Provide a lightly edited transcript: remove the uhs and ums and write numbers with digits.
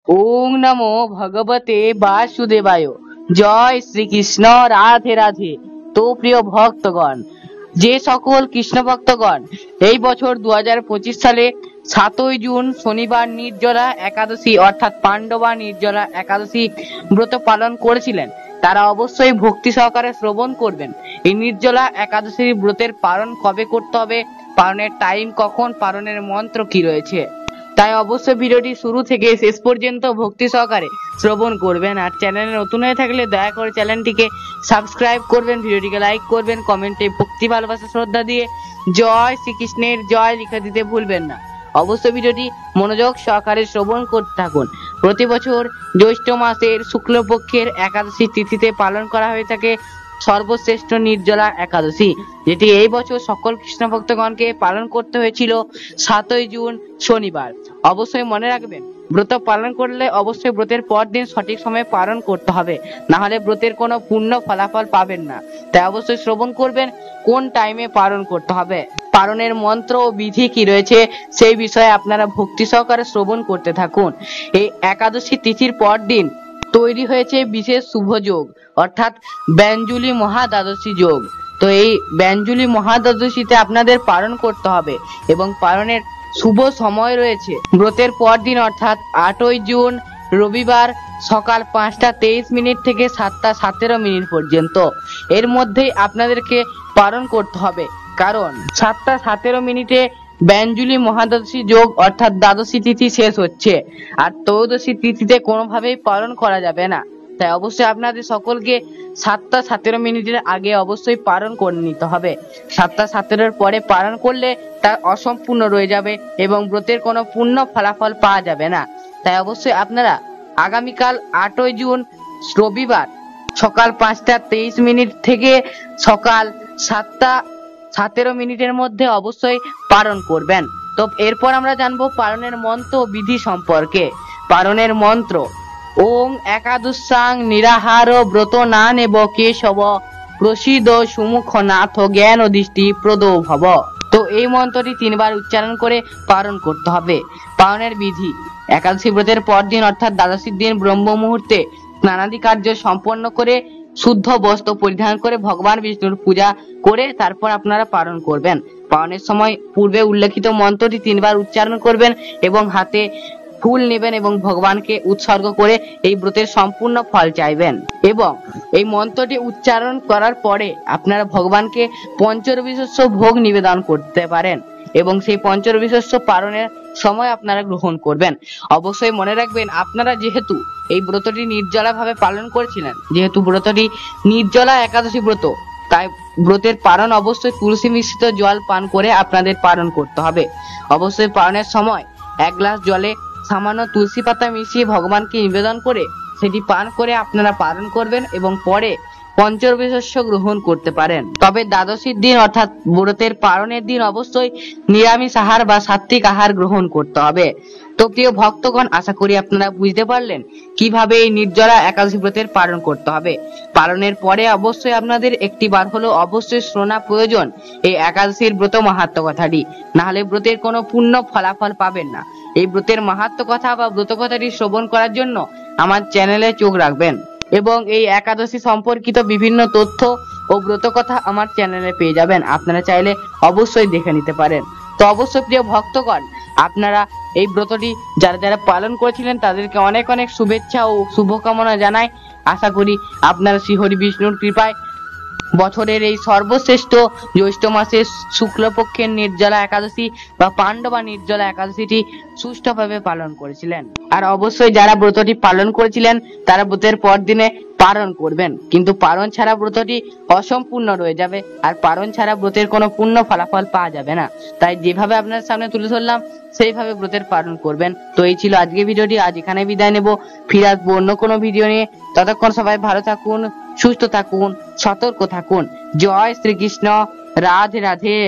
ওং নমো ভগবতে বাসুদেবায়। জয় শ্রীকৃষ্ণ। রাধে রাধে। তো প্রিয় ভক্তগণ, যে সকল কৃষ্ণ ভক্তগণ এই বছর 2025 সালে 7ই জুন শনিবার নির্জলা একাদশী অর্থাৎ পাণ্ডবা নির্জলা একাদশী ব্রত পালন করেছিলেন, তারা অবশ্যই ভক্তি সহকারে শ্রবণ করবেন। এই নির্জলা একাদশী ব্রতের পালন কবে করতে হবে, পালনের টাইম কখন, পালনের মন্ত্র কি রয়েছে, তাই অবশ্যই ভিডিওটি শুরু থেকে শেষ পর্যন্ত ভক্তি সহকারে শ্রবণ করবেন। আর চ্যানেলে নতুন হয়ে থাকলে দয়া করে চ্যানেলটিকে সাবস্ক্রাইব করবেন, ভিডিওটিকে লাইক করবেন, কমেন্টে ভক্তি ভালোবাসা শ্রদ্ধা দিয়ে জয় শ্রীকৃষ্ণের জয় লিখে দিতে ভুলবেন না। অবশ্যই ভিডিওটি মনোযোগ সহকারে শ্রবণ করতে থাকুন। প্রতি বছর জ্যৈষ্ঠ মাসের শুক্লপক্ষের একাদশী তিথিতে পালন করা হয়ে থাকে সর্বশ্রেষ্ঠ নির্জলা একাদশী, যেটি এই বছর সকল কৃষ্ণ ভক্তগণকে পালন করতে হয়েছিল 7ই জুন শনিবার। অবশ্যই মনে রাখবেন, ব্রত পালন করলে অবশ্যই ব্রতের পর দিন সঠিক সময়ে পালন করতে হবে, না হলে ব্রতের কোনো পূর্ণ ফলাফল পাবেন না। তাই অবশ্যই শ্রবণ করবেন কোন টাইমে পালন করতে হবে, পালনের মন্ত্র ও বিধি কি রয়েছে সেই বিষয়ে আপনারা ভক্তি সহকারে শ্রবণ করতে থাকুন। এই একাদশী তিথির পর দিন তৈরি হয়েছে বিশেষ শুভ যোগ অর্থাৎ ব্যঞ্জুলি মহাদ্বাদশী যোগ। তো এই ব্যঞ্জুলি মহাদ্বাদশীতে আপনাদের পালন করতে হবে এবং পালনের শুভ সময় রয়েছে ব্রতের পর দিন অর্থাৎ 8ই জুন রবিবার সকাল 5টা 23 মিনিট থেকে 7টা 17 মিনিট পর্যন্ত। এর মধ্যেই আপনাদেরকে পালন করতে হবে, কারণ 7টা 17 মিনিটে ব্যঞ্জুলি মহাদ্বাদশী যোগ অর্থাৎ দ্বাদশী তিথি শেষ হচ্ছে, আর ত্রয়োদশী তিথিতে কোনোভাবেই পালন করা যাবে না। তাই অবশ্যই আপনাদের সকলকে 7টা 17 মিনিটের আগে অবশ্যই পালন করে নিতে হবে। 7টা 17-এর পরে পালন করলে তা অসম্পূর্ণ রয়ে যাবে এবং ব্রতের কোনো পূর্ণ ফলাফল পাওয়া যাবে না। তাই অবশ্যই আপনারা আগামীকাল 8ই জুন রবিবার সকাল 5টা 23 মিনিট থেকে সকাল 7টা 17 মিনিটের মধ্যে অবশ্যই পালন করবেন। তো এরপর আমরা জানবো পালনের মন্ত্র বিধি সম্পর্কে। পালনের মন্ত্র: ওং একাদশাং নিরাহার ব্রত না নেব কেশব প্রসিদ সুমুখ নাথ জ্ঞান দৃষ্টি প্রদ ভব। তো এই মন্ত্রটি 3 বার উচ্চারণ করে পালন করতে হবে। পালনের বিধি: একাদশী ব্রতের পর দিন অর্থাৎ দ্বাদশীর দিন ব্রহ্ম মুহূর্তে স্নানাদি কার্য সম্পন্ন করে শুদ্ধ বস্ত্র পরিধান করে ভগবান বিষ্ণুর পূজা করে তারপর আপনারা পালন করবেন। পালনের সময় পূর্বে উল্লেখিত মন্ত্রটি 3 বার উচ্চারণ করবেন এবং হাতে ফুল নেবেন এবং ভগবানকে উৎসর্গ করে এই ব্রতের সম্পূর্ণ ফল চাইবেন। এবং এই মন্ত্রটি উচ্চারণ করার পরে আপনারা ভগবানকে পঞ্চরবিশস্য ভোগ নিবেদন করতে পারেন এবং সেই পঞ্চরবিশস্য পালনের সময় আপনারা গ্রহণ করবেন। অবশ্যই মনে রাখবেন, আপনারা যেহেতু এই ব্রতটি নির্জলা ভাবে পালন করেছিলেন, যেহেতু ব্রতটি নির্জলা একাদশী ব্রত, তাই ব্রতের পালন অবশ্যই তুলসী মিশ্রিত জল পান করে আপনাদের পালন করতে হবে। অবশ্যই পালনের সময় 1 গ্লাস জলে সামান্য তুলসী পাতা মিশিয়ে ভগবানকে নিবেদন করে সেটি পান করে আপনারা পালন করবেন এবং পরে পঞ্চরবিশস্য গ্রহণ করতে পারেন। তবে দ্বাদশীর দিন অর্থাৎ ব্রতের পালনের দিন অবশ্যই নিরামিষ আহার বা সাত্বিক আহার গ্রহণ করতে হবে। তো প্রিয় ভক্তগণ, আশা করি আপনারা বুঝতে পারলেন কিভাবে এই নির্জলা একাদশী ব্রতের পালন করতে হবে। পালনের পরে অবশ্যই আপনাদের একটি বার হলো অবশ্যই শোনা প্রয়োজন এই একাদশীর ব্রত মাহাত্ম্য কথাটি, না হলে ব্রতের কোনো পূর্ণ ফলাফল পাবেন না। এই ব্রতের মাহাত্ম্য কথা বা ব্রত কথাটি শ্রবণ করার জন্য আমার চ্যানেলে চোখ রাখবেন এবং এই একাদশী সম্পর্কিত বিভিন্ন তথ্য ও ব্রত কথা আমার চ্যানেলে পেয়ে যাবেন। আপনারা চাইলে অবশ্যই দেখে নিতে পারেন। তো অবশ্যই প্রিয় ভক্তগণ, আপনারা এই ব্রতটি যারা যারা পালন করেছিলেন তাদেরকে অনেক অনেক শুভেচ্ছা ও শুভকামনা জানাই। আশা করি আপনারা শ্রীহরি বিষ্ণুর কৃপায় বছরের এই সর্বশ্রেষ্ঠ জ্যৈষ্ঠ মাসের শুক্লপক্ষের নির্জলা একাদশী বা পাণ্ডবা নির্জলা একাদশীটি সুষ্ঠুভাবে পালন করেছিলেন। আর অবশ্যই যারা ব্রতটি পালন করেছিলেন তারা ব্রতের পর দিনে পালন করবেন, কিন্তু পালন ছাড়া ব্রতটি অসম্পূর্ণ রয়ে যাবে আর পালন ছাড়া ব্রতের কোনো পূর্ণ ফলাফল পাওয়া যাবে না। তাই যেভাবে আপনার সামনে তুলে ধরলাম সেইভাবে ব্রতের পালন করবেন। তো এই ছিল আজকের ভিডিওটি। আজ এখানে বিদায় নেব, ফিরে আসবো অন্য কোনো ভিডিও নিয়ে। ততক্ষণ সবাই ভালো থাকুন, সুস্থ থাকুন, সতর্ক থাকুন। জয় শ্রীকৃষ্ণ। রাধে রাধে।